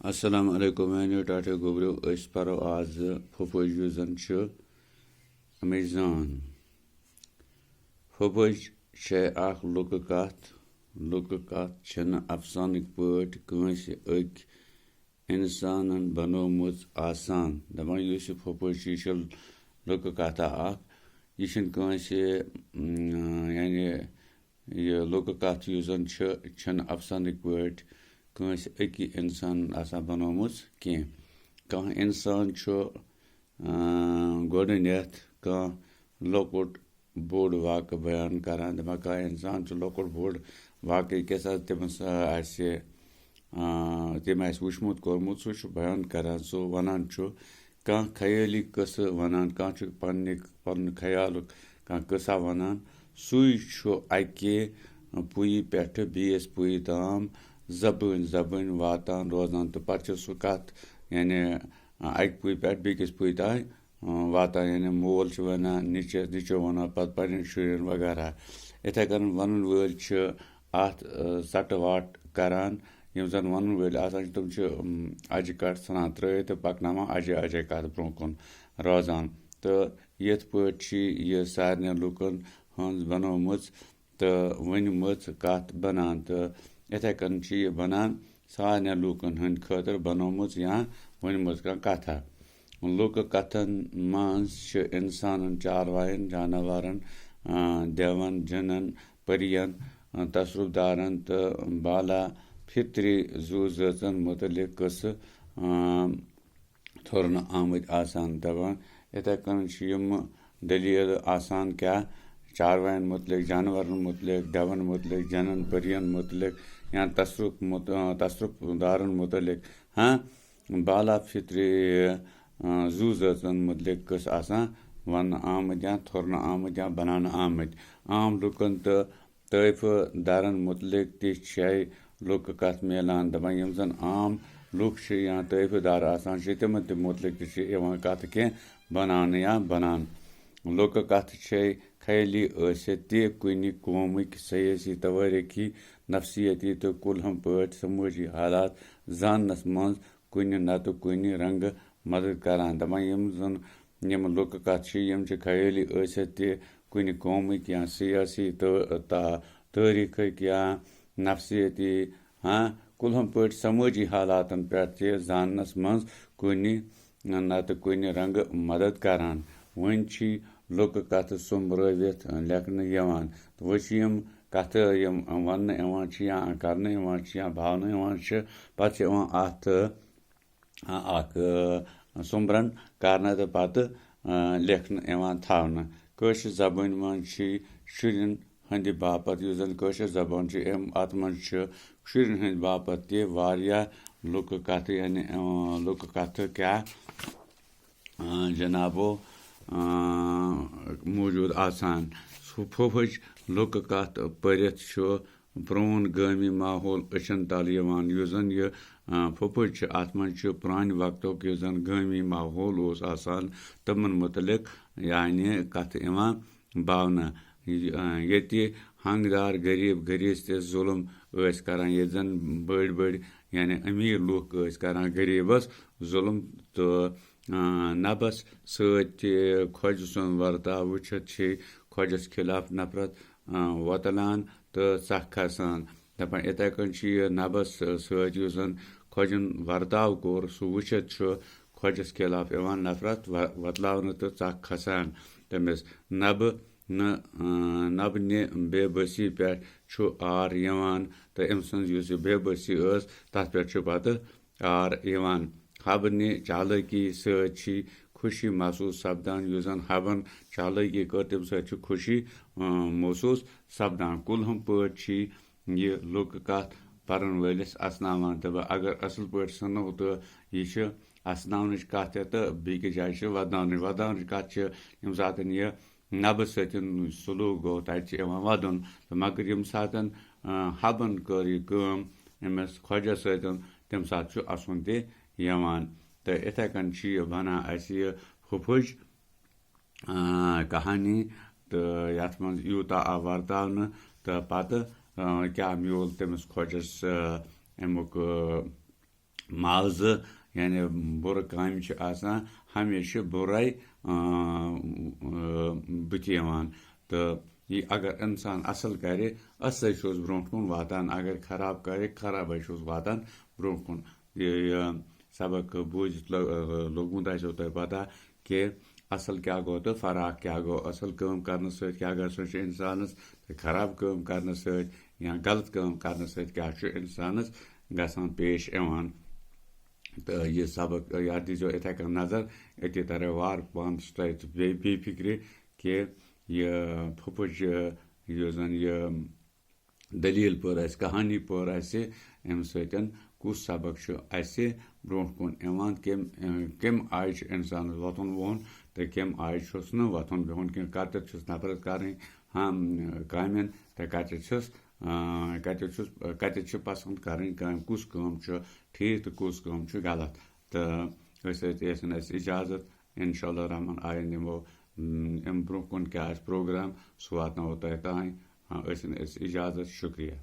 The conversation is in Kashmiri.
السلام علیکم میانیو ٹاٹا گوبرو أسۍ پَرو آز پھوٚپھٕج یُس زَن چھُ امیزان. پھوٚپھٕج چھےٚ اکھ لُکہٕ کتھ چھنہٕ افسانٕکۍ پٲٹھۍ کٲنٛسہِ أکۍ اِنسانن بنٲومٕژ آسان. دَپان یُس یہِ پھوٚپھٕج چھِ یہِ چھِ لُکہٕ کتھا اکھ. یہِ چھِنہٕ کٲنٛسہِ یعنی یہِ لُکہٕ کتھ یُس زَن چھنہٕ افسانٕکۍ پٲٹھۍ کٲنٛسہِ أکی اِنسانن آسان بنٲومٕژ کینٛہہ. کانٛہہ اِنسان چھُ گۄڈٕنٮ۪تھ کانٛہہ لۄکُٹ بوٚڑ واقعہٕ بیان کران. دَپان کانٛہہ اِنسان چھُ لۄکُٹ بوٚڑ واقعہٕ ییٚکیٛاہ سا تٔمِس تٔمۍ آسہِ وٕچھمُت کوٚرمُت سُہ چھُ بیان کران. سُہ وَنان چھُ کانٛہہ خیٲلی قٕصہٕ وَنان. کانٛہہ چھُ پنُن خیالُک کانٛہہ قٕصہ وَنان. سُے چھُ اَکہِ پُیہِ پٮ۪ٹھٕ بیٚیِس پُیہِ تام زبٲنۍ واتان روزان. تہٕ پَتہٕ چھُ سُہ کَتھ یعنی اَکہِ پُیہِ پٮ۪ٹھ بیٚکِس پُیہِ تام واتان. یعنی مول چھُ وَنان نِچو وَنان پَتہٕ پنٛنٮ۪ن شُرٮ۪ن وغیرہ. یِتھَے کٔنۍ وَنَن وٲلۍ چھِ اَتھ سَٹہٕ واٹ کَران. یِم زَن وَنَن وٲلۍ آسان چھِ تِم چھِ اَجہِ کَٹھ ژھٕنان ترٛٲیِتھ تہٕ پَکناوان اَجے کَتھ برٛونٛہہ کُن روزان. تہٕ یِتھ پٲٹھۍ چھِ یہِ سارنٕے لُکَن ہٕنٛز بنٲومٕژ تہٕ ؤنۍمٕژ کَتھ بَنان. تہٕ یِتھَے کٔنۍ چھِ یہِ بَنان سارنٕے لُکَن ہٕنٛدِ خٲطرٕ بنٲومٕژ یا ؤنۍمٕژ کانٛہہ کَتھا. لُکہٕ کَتھَن منٛز چھِ اِنسانَن، چاروایَن، جاناوارَن، دیوَن، جِنَن، پٔرِیَن، تصرُف دارَن تہٕ بالا فِطری زُو زٲژَن مُتعلِق قٕصہٕ تھورنہٕ آمٕتۍ آسان. دَپان یِتھَے کٔنۍ چھِ یِمہٕ دٔلیٖلہٕ آسان کیٛاہ چاروایَن مُتعلِق، جانوَرَن مُتعلِق، دیوَن مُتعلِق، جَنَن، پٔرِیَن مُتعلِق یا تصرُف دارَن مُتعلِق بالا فِطری زُو زٲژَن مُتعلِق قٕصہٕ آسان وَننہٕ آمٕتۍ یا تھورنہٕ آمٕتۍ یا بَناونہٕ آمٕتۍ. عام لُکَن تہٕ طٲیفہٕ دارَن مُتعلِق تہِ چھے لُکہٕ کَتھ میلان. دَپان یِم زَن عام لُکھ چھِ یا طٲیفہٕ دار آسان چھِ تِمَن تہِ مُتعلِق تہِ چھِ یِوان کَتھٕ کینٛہہ بَناونہٕ یا بَنان. لُکہٕ کَتھٕ چھے خیٲلی ٲسِتھ تہِ کُنہِ قومٕکۍ سیٲسی، توٲریٖخی، نفسیٲتی تہٕ کُلہم پٲٹھۍ سمٲجی حالات زاننَس منٛز کُنہِ نتہٕ کُنہِ رنٛگہٕ مدد کران. دَپان یِم لُکہٕ کَتھ چھِ یِم چھِ خیٲلی ٲسِتھ تہِ کُنہِ قومٕکۍ یا سیٲسی تٲریٖخٕکۍ یا نفسیٲتی کُلہم پٲٹھۍ سمٲجی حالاتن پٮ۪ٹھ تہِ زاننَس منٛز کُنہِ نتہٕ کُنہِ رنٛگہٕ مدد کران. وۄنۍ چھِ لُکہٕ کَتھٕ سوٚمبرٲوِتھ لیکھنہٕ یِوان. تہٕ وۄنۍ چھِ یِم کَتھٕ یِم وَننہٕ یِوان چھِ یا کَرنہٕ یِوان چھِ یا بھاونہٕ یِوان چھِ پَتہٕ چھِ یِوان اَتھ اَکھ سوٚمبرَن کَرنہٕ تہٕ پَتہٕ لیکھنہٕ یِوان تھاونہٕ. کٲشِر زبٲنۍ منٛز چھِ شُرٮ۪ن ہٕنٛدِ باپتھ یُس زَن کٲشِر زبان چھِ اَتھ منٛز چھِ شُرٮ۪ن ہٕنٛدِ باپتھ تہِ واریاہ لُکہٕ کَتھٕ یعنی لُکہٕ کَتھٕ کیٛاہ جِنابو موٗجوٗد آسان. پھوٚپھٕج لُکہٕ کَتھ پٔرِتھ چھُ پرٛون گٲمی ماحول أچھَن تَل یِوان. یُس زَن یہِ پھوٚپھٕج چھِ اَتھ منٛز چھُ پرٛانہِ وقتُک یُس زَن گٲمی ماحول اوس آسان تِمَن مُتعلِق یعنی کَتھٕ یِوان باونہٕ. ییٚتہِ ہنٛگدار غریٖب گریٖز تہِ ظُلم ٲسۍ کَران. ییٚتہِ زَن بٔڑۍ یعنی أمیٖر لُکھ ٲسۍ کَران غریٖبَس ظُلم. تہٕ نَبَس سۭتۍ تہِ خۄجہِ سُنٛد وَرتاو وٕچھِتھ چھِ خۄجَس خِلاف نفرت وۄتلان تہٕ ژَکھ کھسان. دَپان یِتھَے کٔنۍ چھِ یہِ نَبَس سۭتۍ یُس زَن خۄجَن وَرتاو کوٚر سُہ وٕچھِتھ چھُ خۄجَس خِلاف یِوان نفرت وۄتلاونہٕ تہٕ ژَکھ کھسان تٔمِس. نَبنہِ بے بٔسی پٮ۪ٹھ چھُ آر یِوان تہٕ أمۍ سٕنٛز یُس یہِ بے بٔسی ٲس تَتھ پٮ۪ٹھ چھُ پَتہٕ آر یِوان. حبنہِ چالٲکی سۭتۍ چھِ خوشی محسوٗس سپدان. یُس زَن حبَن چالٲکی کٔر تَمہِ سۭتۍ چھِ خوشی محسوٗس سپدان. کُلہم پٲٹھۍ چھِ یہِ لُکہٕ کَتھ پَرن وٲلِس اَسناوان. دَپان اگر اَصٕل پٲٹھۍ سٕنو تہٕ یہِ چھِ اَسناونٕچ کَتھ تہِ تہٕ بیٚکِس جایہِ چھِ وَدناونٕچ کَتھ چھِ. ییٚمہِ ساتہٕ یہِ نَبہٕ سۭتۍ سلوٗک گوٚو تَتہِ چھِ یِوان وَدُن. تہٕ مگر ییٚمہِ ساتہٕ حبَن کٔر یہِ کٲم أمِس خۄجَس سۭتۍ تَمہِ ساتہٕ چھُ اَسُن تہِ یِوان. تہٕ یِتھَے کٔنۍ چھِ یہِ بَنان اَسہِ یہِ پھوٚپھٕج کہانی. تہٕ یَتھ منٛز یوٗتاہ آو وَرتاونہٕ تہٕ پَتہٕ کیٛاہ میوٗل تٔمِس خۄجَس اَمیُک मुआवजह यानी बुर काम हमेशा बुराई बुथ तो ये अगर इंसान असल करे अस ब्रो कुन वातान अगर खराब करे खराब वातान ब्रो कुन ये सबक बूझित लोगमुत आसो तुम पता कि असल क्या गो तो फराक क्या गो असल काम करने सत क्या गसन इंसानस खराब काम करने सत या गलत काम करने सत क्या इंसानस गसान पेश यवान तो ये सबक याद दीजो इथे कन नजर अति तरह वार पान बे फिक्र कि ये फुपच यो जन ये दलील पर कहानी पर अम सतन कुछ सबक ब्रो कुन कम आय इंसान वोथन वोन तो कम आय वोथन बिहन कह कत नफरत कर कामें तो कत पसंद कर कुछ काम ठीक तो कुछ काम गलत तो इजाजत इंशाअल्लाह रहमान आयन निमो अम ब्रो कुन क्या प्रोग्राम सह वातो तह तान इजाजत शुक्रिया।